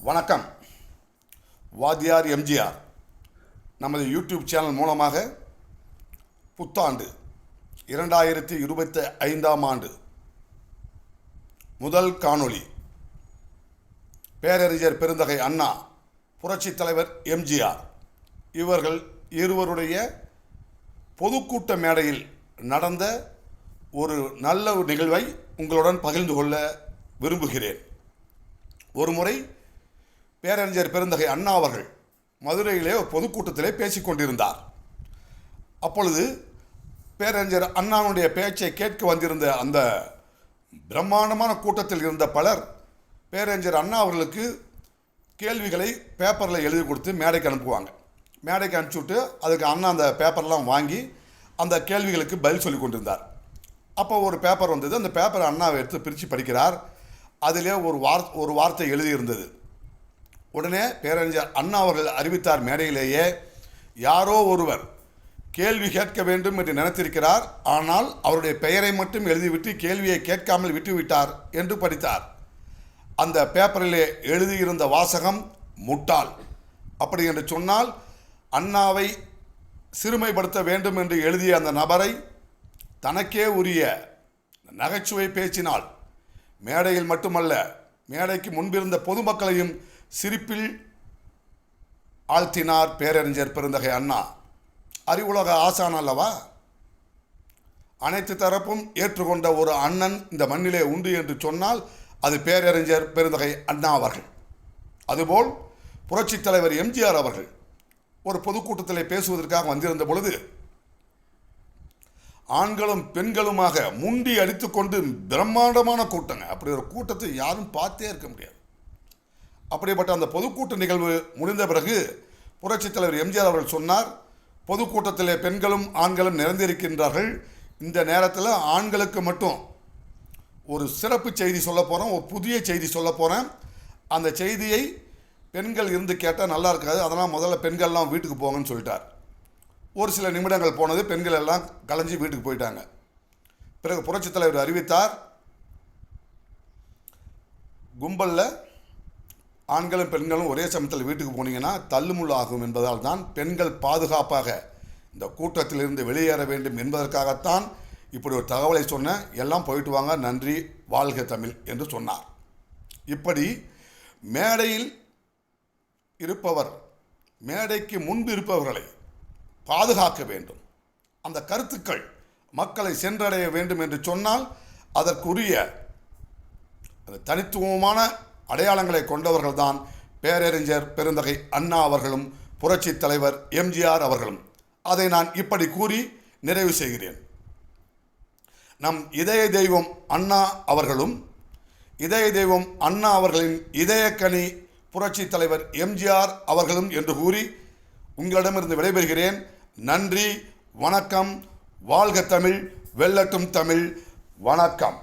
வணக்கம். வாத்தியார் எம்ஜிஆர் நமது யூடியூப் சேனல் மூலமாக புத்தாண்டு 2025 ஆண்டு முதல் காணொளி. பேரறிஞர் பெருந்தகை அண்ணா, புரட்சித் தலைவர் எம்ஜிஆர் இவர்கள் இருவருடைய பொதுக்கூட்ட மேடையில் நடந்த ஒரு நல்ல நிகழ்வை உங்களுடன் பகிர்ந்து கொள்ள விரும்புகிறேன். ஒருமுறை பேரறிஞர் பெருந்தகை அண்ணா அவர்கள் மதுரையிலே ஒரு பொதுக்கூட்டத்திலே பேசிக்கொண்டிருந்தார். அப்பொழுது பேரறிஞர் அண்ணாவுடைய பேச்சை கேட்க வந்திருந்த அந்த பிரம்மாண்டமான கூட்டத்தில் இருந்த பலர் பேரறிஞர் அண்ணா அவர்களுக்கு கேள்விகளை பேப்பரில் எழுதி கொடுத்து மேடைக்கு அனுப்புவாங்க. மேடைக்கு அனுப்பிச்சுட்டு அதுக்கு அண்ணா அந்த பேப்பர்லாம் வாங்கி அந்த கேள்விகளுக்கு பதில் சொல்லி கொண்டிருந்தார். அப்போ ஒரு பேப்பர் வந்தது. அந்த பேப்பரை அண்ணாவை எடுத்து பிரித்து படிக்கிறார். அதிலே ஒரு வார்த்தை எழுதியிருந்தது. உடனே பேரறிஞர் அண்ணா அவர்கள் அறிவித்தார், மேடையிலேயே, யாரோ ஒருவர் கேள்வி கேட்க வேண்டும் என்று நினைத்திருக்கிறார், ஆனால் அவருடைய பெயரை மட்டும் எழுதிவிட்டு கேள்வியை கேட்காமல் விட்டுவிட்டார் என்று படித்தார். அந்த பேப்பரிலே எழுதியிருந்த வாசகம் முட்டாள். அப்படி என்று சொன்னால் அண்ணாவை சிறுமைப்படுத்த வேண்டும் என்று எழுதிய அந்த நபரை தனக்கே உரிய நகைச்சுவை பேச்சினால் மேடையில் மட்டுமல்ல, மேடைக்கு முன்பிருந்த பொதுமக்களையும் சிரிப்பில் ஆழ்த்தினார் பேரறிஞர் பெருந்தகை அண்ணா. அறிவுலக ஆசான் அல்லவா? அனைத்து தரப்பும் ஏற்றுக்கொண்ட ஒரு அண்ணன் இந்த மண்ணிலே உண்டு என்று சொன்னால் அது பேரறிஞர் பெருந்தகை அண்ணா அவர்கள். அதுபோல் புரட்சித் தலைவர் எம்ஜிஆர் அவர்கள் ஒரு பொதுக்கூட்டத்திலே பேசுவதற்காக வந்திருந்த பொழுது ஆண்களும் பெண்களுமாக முண்டி அடித்துக்கொண்டு பிரம்மாண்டமான கூட்டங்க. அப்படி ஒரு கூட்டத்தை யாரும் பார்த்தே இருக்க முடியாது. அப்படிப்பட்ட அந்த பொதுக்கூட்ட நிகழ்வு முடிந்த பிறகு புரட்சித் தலைவர் எம்ஜிஆர் அவர்கள் சொன்னார், பொதுக்கூட்டத்திலே பெண்களும் ஆண்களும் நிறைந்திருக்கின்றார்கள். இந்த நேரத்தில் ஆண்களுக்கு மட்டும் ஒரு சிறப்பு செய்தி சொல்ல போகிறோம், ஒரு புதிய செய்தி சொல்ல போகிறேன். அந்த செய்தியை பெண்கள் இருந்து கேட்டால் நல்லா இருக்காது, அதனால் முதல்ல பெண்கள்லாம் வீட்டுக்கு போங்கன்னு சொல்லிட்டார். ஒரு சில நிமிடங்கள் போனது, பெண்கள் எல்லாம் கலைஞ்சி வீட்டுக்கு போயிட்டாங்க. பிறகு புரட்சித் தலைவர் அறிவித்தார், கும்பலில் ஆண்களும் பெண்களும் ஒரே சமயத்தில் வீட்டுக்கு போனீங்கன்னா தள்ளுமுள் ஆகும் என்பதால் தான் பெண்கள் பாதுகாப்பாக இந்த கூட்டத்திலிருந்து வெளியேற வேண்டும் என்பதற்காகத்தான் இப்படி ஒரு தகவலை சொன்னேன். எல்லாம் போயிட்டு வாங்க, நன்றி, வாழ்க தமிழ் என்று சொன்னார். இப்படி மேடையில் இருப்பவர் மேடைக்கு முன்பு இருப்பவர்களை பாதுகாக்க வேண்டும், அந்த கருத்துக்கள் மக்களை சென்றடைய வேண்டும் என்று சொன்னால் அதற்குரிய அந்த தனித்துவமான அடையாளங்களை கொண்டவர்கள்தான் பேரறிஞர் பெருந்தகை அண்ணா அவர்களும் புரட்சித் தலைவர் எம்ஜிஆர் அவர்களும். அதை நான் இப்படி கூறி நிறைவு செய்கிறேன். நம் இதய தெய்வம் அண்ணா அவர்களும் இதய தெய்வம் அண்ணா அவர்களின் இதயக்கனி புரட்சித் தலைவர் எம்ஜிஆர் அவர்களும் என்று கூறி உங்களிடமிருந்து விடைபெறுகிறேன். நன்றி, வணக்கம், வாழ்க தமிழ், வெல்லட்டும் தமிழ். வணக்கம்.